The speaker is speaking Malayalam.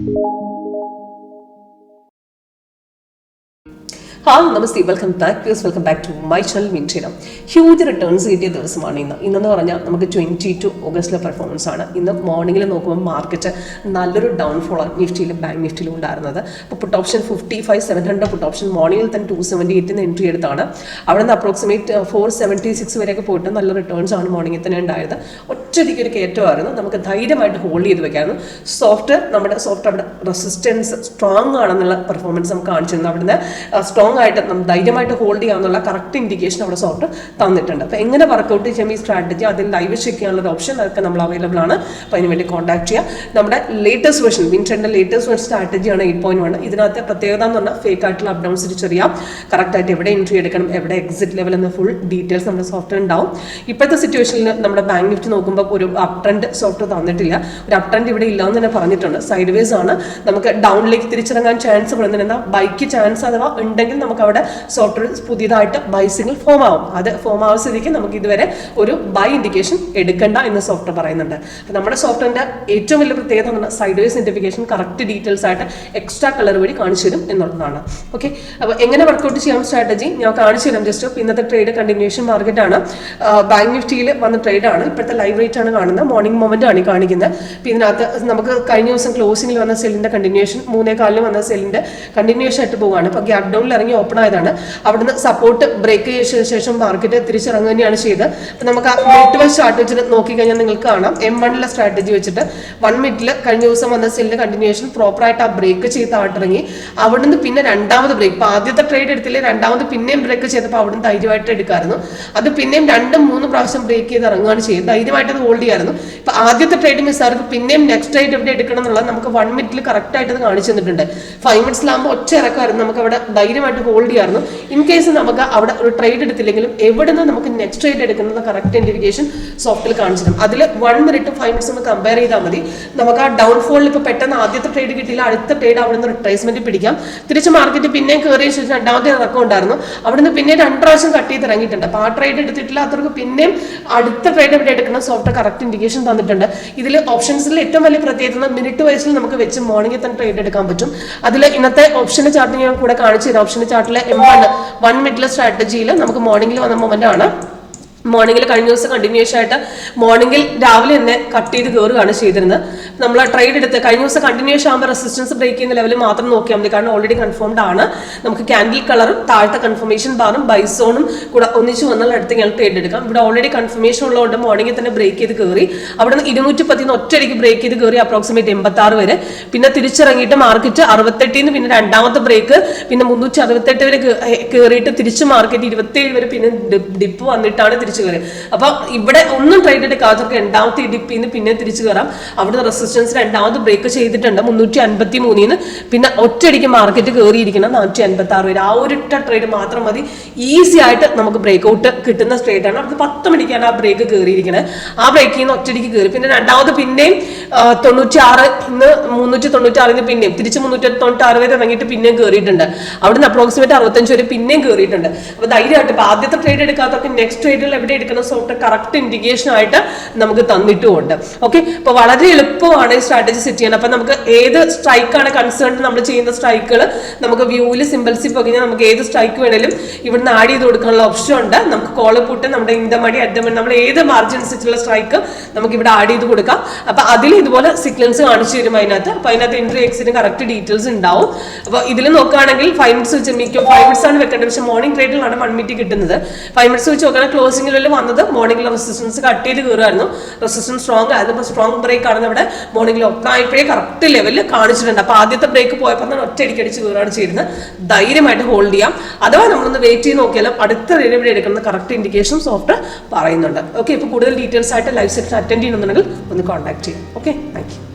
Hi, Namaste, welcome back to my channel Minchina. Huge returns കിട്ടിയ ദിവസമാണ് ഇന്നെന്ന് പറഞ്ഞാൽ നമുക്ക് 22 ഓഗസ്റ്റിലെ പെർഫോമൻസ് ആണ്. ഇന്ന് മോർണിംഗിൽ നോക്കുമ്പോൾ മാർക്കറ്റ് നല്ലൊരു ഡൗൺഫോൾ ആണ് നിഫ്റ്റിയിലും ബാങ്ക് നിഫ്റ്റിയിലും ഉണ്ടായിരുന്നത്. അപ്പോൾ പുട്ട് ഓപ്ഷൻ 55,700 പുട്ട് ഓപ്ഷൻ മോർണിംഗിൽ തന്നെ 278 എൻട്രി എടുത്താണ്. അവിടെ നിന്ന് അപ്രോക്സിമേറ്റ് 476 വരെയൊക്കെ പോയിട്ട് നല്ല റിട്ടേൺസ് ആണ് മോർണിംഗിൽ തന്നെ ഉണ്ടായത്. ഒറ്റയടിക്ക് ഒരു കയറ്റമായിരുന്നു. നമുക്ക് ധൈര്യമായിട്ട് ഹോൾഡ് ചെയ്ത് വെക്കായിരുന്നു. നമ്മുടെ സോഫ്റ്റ് അവിടെ റെസിസ്റ്റൻസ് സ്ട്രോങ് ആണെന്നുള്ള പെർഫോമൻസ് നമുക്ക് കാണിച്ചിരുന്നു. അവിടുന്ന് സ്ട്രോങ് ആയിട്ട് നമ്മൾ ധൈര്യമായിട്ട് ഹോൾഡ് ചെയ്യാമെന്നുള്ള കറക്റ്റ് ഇൻഡിക്കേഷൻ അവിടെ സോഫ്റ്റ് തന്നിട്ടുണ്ട്. അപ്പോൾ എങ്ങനെ വർക്കൗട്ട് ചെയ്യാം ഈ സ്ട്രാറ്റജി, അതിൽ ലൈവ് ചെക്ക് ചെയ്യാനുള്ള ഓപ്ഷൻ അതൊക്കെ നമ്മൾ അവൈലബിൾ ആണ്. അപ്പോൾ അതിന് വേണ്ടി കോൺടാക്ട് ചെയ്യാം. നമ്മുടെ ലേറ്റസ്റ്റ് വെർഷൻ വിൻട്രെൻഡിൻ്റെ ലേറ്റസ്റ്റ് വെർഷൻ സ്ട്രാറ്റജിയാണ് 8.1. ഇതിനകത്തെ പ്രത്യേകത എന്ന് പറഞ്ഞാൽ ഫേക്ക് ആയിട്ടുള്ള അപ് ഡൗൺസ് തിരിച്ചറിയാം, കറക്റ്റായിട്ട് എവിടെ എൻട്രി എടുക്കണം, എവിടെ എക്സിറ്റ് ലെവൽ എന്ന ഫുൾ ഡീറ്റെയിൽസ് നമ്മുടെ സോഫ്റ്റ്വെയർ ഉണ്ടാവും. ഇപ്പോഴത്തെ സിറ്റുവേഷനിൽ നമ്മുടെ ബാങ്ക് നിഫ്റ്റി നോക്കുമ്പോൾ ഒരു അപ് ട്രെൻഡ് സോഫ്റ്റ്വെയർ തന്നിട്ടില്ല. ഒരു അപ് ട്രെൻഡ് ഇവിടെ ഇല്ലാന്ന് തന്നെ പറഞ്ഞിട്ടുണ്ട്. സൈഡ് വേസ് ആണ്. നമുക്ക് ഡൗണിലേക്ക് തിരിച്ചിറങ്ങാൻ ചാൻസ് പറയുന്നത് എന്താ, ബൈക്ക് ചാൻസ് അഥവാ ഉണ്ടെങ്കിൽ നമുക്ക് അവിടെ സോഫ്റ്റ്വെയർ പുതിയതായിട്ട് ബൈ സിഗ്നൽ ഫോം ആവും. അത് ഫോം ആവുന്ന സ്ഥിതിക്ക് നമുക്ക് ഇതുവരെ ഒരു ബൈ ഇൻഡിക്കേഷൻ എടുക്കണ്ട എന്ന് സോഫ്റ്റ്വെയർ പറയുന്നുണ്ട്. അപ്പോൾ നമ്മുടെ സോഫ്റ്റ്വെയറിന്റെ ഏറ്റവും വലിയ പ്രത്യേകത എന്ന് പറഞ്ഞാൽ side vase indication correct details ആയിട്ട് എക്സ്ട്രാ കളർ വഴി കാണിച്ചു തരും എന്നുള്ളതാണ്. ഓക്കെ, അപ്പോൾ എങ്ങനെ വർക്കൗട്ട് ചെയ്യാം സ്ട്രാറ്റജി ഞാൻ കാണിച്ചു തരാം. ജസ്റ്റ് ഇന്നത്തെ ട്രേഡ് കണ്ടിന്യൂഷൻ മാർക്കറ്റ് ആണ്. ബാങ്ക് നിഫ്റ്റിയിൽ വന്ന ട്രേഡ് ആണ്. ഇപ്പോഴത്തെ ലൈവ് റേറ്റ് ആണ് കാണുന്നത്. മോർണിംഗ് മൊമെന്റ് ആണ് ഈ കാണിക്കുന്നത്. അപ്പോൾ ഇതിനകത്ത് നമുക്ക് കഴിഞ്ഞ ദിവസം ക്ലോസിംഗിൽ വന്ന സെല്ലിന്റെ കണ്ടിന്യൂഷൻ 3:15 വന്ന സെല്ലിന്റെ കണ്ടിന്യൂഷൻ ആയിട്ട് പോവുകയാണ്. അപ്പോൾ ഗ്യാപ് ഡൗണിൽ ഇറങ്ങി ഓപ്പൺ ആയതാണ്. അവിടുന്ന് സപ്പോർട്ട് ബ്രേക്ക് ചെയ്ത ശേഷം മാർക്കറ്റ് തിരിച്ചിറങ്ങുക തന്നെയാണ് ചെയ്തത്. അപ്പം നമുക്ക് ആ മിനിറ്റ് വൈസ് ചാർട്ട് വെച്ചിട്ട് നോക്കിക്കഴിഞ്ഞാൽ നിങ്ങൾക്ക് കാണാം M1 സ്ട്രാറ്റജി വെച്ചിട്ട് 1 മിനിറ്റിൽ കഴിഞ്ഞ ദിവസം വന്ന സെല്ലിന്റെ കണ്ടിന്യൂഷൻ പ്രോപ്പറായിട്ട് ആ ബ്രേക്ക് ചെയ്ത് താഴ്ത്തിറങ്ങി. അവിടുന്ന് പിന്നെ രണ്ടാമത് ബ്രേക്ക്, ഇപ്പോൾ ആദ്യത്തെ ട്രേഡ് എടുത്തില്ലേ, രണ്ടാമത് പിന്നെയും ബ്രേക്ക് ചെയ്തപ്പോൾ അവിടുന്ന് ധൈര്യമായിട്ട് എടുക്കാമായിരുന്നു. അത് പിന്നെയും 2-3 പ്രാവശ്യം ബ്രേക്ക് ചെയ്ത് ഇറങ്ങുകയാണ് ചെയ്തത്. ധൈര്യമായിട്ട് അത് ഹോൾഡ് ചെയ്യായിരുന്നു. ഇപ്പൊ ആദ്യത്തെ ട്രേഡ് മിസ്സാർക്ക് പിന്നെയും നെക്സ്റ്റ് ട്രേഡ് എവിടെ എടുക്കണം എന്നുള്ളത് നമുക്ക് 1 മിനിറ്റിൽ കറക്റ്റ് ആയിട്ട് കാണിച്ചു തന്നിട്ടുണ്ട്. 5 മിനിറ്റ്സിലാകുമ്പോൾ ഒറ്റ ഇറക്കായിരുന്നു. നമുക്ക് അവിടെ ധൈര്യമായിട്ട് ഹോൾഡ് ചെയ്യായിരുന്നു. ഇൻ കേസ് നമുക്ക് അവിടെ ഒരു ട്രേഡ് എടുത്തില്ലെങ്കിലും എവിടെ നിന്ന് നമുക്ക് നെക്സ്റ്റ് ട്രേഡ് എടുക്കുന്നത് കറക്റ്റ് ഇൻഡിക്കേഷൻ സോഫ്റ്റ്വെയർ കാണിച്ചിട്ടും അതിൽ 1 മിനിറ്റ് 5 മിനിറ്റ്സ് ഒന്ന് കമ്പയർ ചെയ്താൽ മതി. നമുക്ക് ആ ഡൗൺഫോളിൽ ഇപ്പോൾ പെട്ടെന്ന് ആദ്യത്തെ ട്രേഡ് കിട്ടിയില്ല, അടുത്ത ട്രേഡ് അവിടെ നിന്ന് റിട്രേസ്മെന്റ് പിടിക്കാം. തിരിച്ച് മാർക്കറ്റ് പിന്നെയും കയറിയ ശേഷം രണ്ടാമത്തെ ഇറക്കം ഉണ്ടായിരുന്നു. അവിടെ നിന്ന് പിന്നെ 2 പ്രാവശ്യം കട്ട് ചെയ്ത് ഇറങ്ങിയിട്ടുണ്ട്. അപ്പോൾ ആ ട്രേഡ് എടുത്തിട്ടില്ല, അത്രക്ക് പിന്നെയും അടുത്ത ട്രേഡ് എവിടെ എടുക്കണം സോഫ്റ്റ്വെയർ കറക്റ്റ് ഇൻഡിക്കേഷൻ തന്നിട്ടുണ്ട്. ഇതിൽ ഓപ്ഷൻസിൽ ഏറ്റവും വലിയ പ്രത്യേകത മിനിറ്റ് വൈസിൽ നമുക്ക് വെച്ച് മോർണിംഗിൽ തന്നെ ട്രേഡ് എടുക്കാൻ പറ്റും. അതിൽ ഇന്നത്തെ ഓപ്ഷന്റെ ചാർട്ട് ഞാൻ കൂടെ കാണിച്ചു തരാം. ഓപ്ഷന്റെ ചാർട്ടിലെ M1 മിനിറ്റിലെ സ്ട്രാറ്റജിയിൽ നമുക്ക് മോർണിംഗിൽ വന്ന മൊമെന്റ് ആണ്. മോർണിംഗിൽ കഴിഞ്ഞ ദിവസം കണ്ടിന്യൂസ് ആയിട്ട് മോർണിംഗിൽ രാവിലെ തന്നെ കട്ട് ചെയ്ത് കയറുകയാണ് ചെയ്തിരുന്നത്. നമ്മൾ ട്രേഡ് എടുത്ത് കഴിഞ്ഞ ദിവസം കണ്ടിന്യൂസ് ആകുമ്പോൾ റെസിസ്റ്റൻസ് ബ്രേക്ക് ചെയ്യുന്ന ലെവലിൽ മാത്രം നോക്കിയാൽ മതി. കാരണം ഓൾറെഡി കൺഫേംഡ് ആണ്. നമുക്ക് ക്യാൻഡിൽ കളറും താഴത്തെ കൺഫർമേഷൻ ബാറും ബൈസോണും കൂടെ ഒന്നിച്ച് വന്നാൽ അടുത്ത് ഞങ്ങൾ ട്രേഡ് എടുക്കാം. ഇവിടെ ഓൾറെഡി കൺഫർമേഷൻ ഉള്ളതുകൊണ്ട് മോർണിംഗിൽ തന്നെ ബ്രേക്ക് ചെയ്ത് കയറി. അവിടെ നിന്ന് 210 ഒറ്റയടിക്ക് ബ്രേക്ക് ചെയ്ത് കയറി അപ്രോക്സിമേറ്റ് 86 വരെ. പിന്നെ തിരിച്ചിറങ്ങിയിട്ട് മാർക്കറ്റ് 68 പിന്നെ രണ്ടാമത്തെ ബ്രേക്ക്, പിന്നെ 368 വരെ കയറിയിട്ട് തിരിച്ച് മാർക്കറ്റ് 27 വരെ പിന്നെ ഡിപ്പ് വന്നിട്ടാണ് തിരിച്ച് കയറി. അപ്പൊ ഇവിടെ ഒന്നും ട്രേഡ് എടുക്കാത്തവർക്ക് രണ്ടാമത്തെ ഡിപ്പിൽ നിന്ന് പിന്നെ തിരിച്ചു കയറാം. അവിടെ റെസിസ്റ്റൻസ് രണ്ടാമത് ബ്രേക്ക് ചെയ്തിട്ടുണ്ട് 353 പിന്നെ ഒറ്റയടിക്ക് മാർക്കറ്റ് കയറിയിരിക്കണം 456 വരെ. ആ ഒരു ട്രേഡ് മാത്രം മതി. ഈസി ആയിട്ട് നമുക്ക് ബ്രേക്ക് ഔട്ട് കിട്ടുന്ന ട്രേഡ് ആണ്. അത് 10 മണിക്കാണ് ആ ബ്രേക്ക് കയറിയിരിക്കുന്നത്. ആ ബ്രേക്കിൽ നിന്ന് ഒറ്റയടിക്ക് കയറി. പിന്നെ രണ്ടാമത് പിന്നെയും 96 ഇന്ന് 396 പിന്നെയും തിരിച്ച് 396 വരെ ഇറങ്ങിയിട്ട് പിന്നെയും കയറിയിട്ടുണ്ട്. അവിടുന്ന് അപ്രോക്സിമേറ്റ് 65 വരെ പിന്നെയും കയറിയിട്ടുണ്ട്. അപ്പൊ ധൈര്യമായിട്ട് ഇപ്പൊ ആദ്യത്തെ ട്രേഡ് എടുക്കാത്തവർക്ക് നെക്സ്റ്റ് ട്രേഡിൽ എവിടെ എടുക്കുന്ന സോഫ്റ്റ്വെയർ കറക്റ്റ് ഇൻഡിക്കേഷൻ ആയിട്ട് നമുക്ക് തന്നിട്ടുമുണ്ട്. ഓക്കെ, അപ്പൊ വളരെ എളുപ്പമാണ് ഈ സ്ട്രാറ്റജി സെറ്റ് ചെയ്യാൻ. അപ്പൊ നമുക്ക് ഏത് സ്ട്രൈക്കാണ് കൺസേൺ, നമ്മൾ ചെയ്യുന്ന സ്ട്രൈക്കുകൾ നമുക്ക് വ്യൂവിൽ സിമ്പിൾസിൽ പോയി നമുക്ക് ഏത് സ്ട്രൈക്ക് വേണേലും ഇവിടുന്ന് ആഡ് ചെയ്ത് കൊടുക്കാനുള്ള ഓപ്ഷൻ ഉണ്ട്. നമുക്ക് കോള് പുട്ട്, നമ്മുടെ ഇന്തമണി അഡ്ഡമണി, നമ്മൾ ഏത് മാർജിൻ അനുസരിച്ചുള്ള സ്ട്രൈക്ക് നമുക്ക് ഇവിടെ ആഡ് ചെയ്ത് കൊടുക്കാം. അപ്പൊ അതിൽ ഇതുപോലെ സീക്വൻസ് കാണിച്ചു തരും അതിനകത്ത്. അപ്പൊ അതിനകത്ത് എൻട്രി എക്സിന് കറക്റ്റ് ഡീറ്റെയിൽസ് ഉണ്ടാവും. അപ്പൊ ഇതിൽ നോക്കുകയാണെങ്കിൽ 5 മിനിറ്റ്സ് വെച്ച് മിക്കും 5 മിനിറ്റ്സ് ആണ് വെക്കേണ്ടത്. പക്ഷെ മോർണിംഗ് ട്രേഡിലാണ് 1 മിനിറ്റ് കിട്ടുന്നത്. 5 മിനിറ്റ്സ് വെച്ച് നോക്കുകയാണെങ്കിൽ ക്ലോസിംഗിൽ വന്നത് മോർണിംഗിൽ റെസിസ്റ്റൻസ് കട്ട് ചെയ്ത് കയറുമായിരുന്നു. റെസിസ്റ്റൻസ് സ്ട്രോങ് ആയിരുന്നു. ഇപ്പോൾ സ്ട്രോങ് ബ്രേക്ക് ആണ് നമ്മുടെ മോർണിംഗിൽ ഒക്കെ ആയപ്പോഴേ കറക്റ്റ് ലെവലിൽ കാണിച്ചിട്ടുണ്ട്. അപ്പോൾ ആദ്യത്തെ ബ്രേക്ക് പോയപ്പോൾ തന്നെ ഒറ്റയടിക്ക് അടിച്ച് കയറുകയാണ് ചെയ്യുന്നത്. ധൈര്യമായിട്ട് ഹോൾഡ് ചെയ്യാം. അഥവാ നമ്മളൊന്ന് വെയിറ്റ് ചെയ്ത് നോക്കിയാലും അടുത്ത ഡെലിവറി എടുക്കുന്ന കറക്റ്റ് ഇൻഡിക്കേഷൻ സോഫ്റ്റ്വെയർ പറയുന്നുണ്ട്. ഓക്കെ, ഇപ്പോൾ കൂടുതൽ ഡീറ്റെയിൽസ് ആയിട്ട് ലൈവ് സെഷൻ അറ്റൻഡ് ചെയ്യണമെന്നുണ്ടെങ്കിൽ ഒന്ന് കോൺടാക്ട് ചെയ്യാം. Okay, thank you.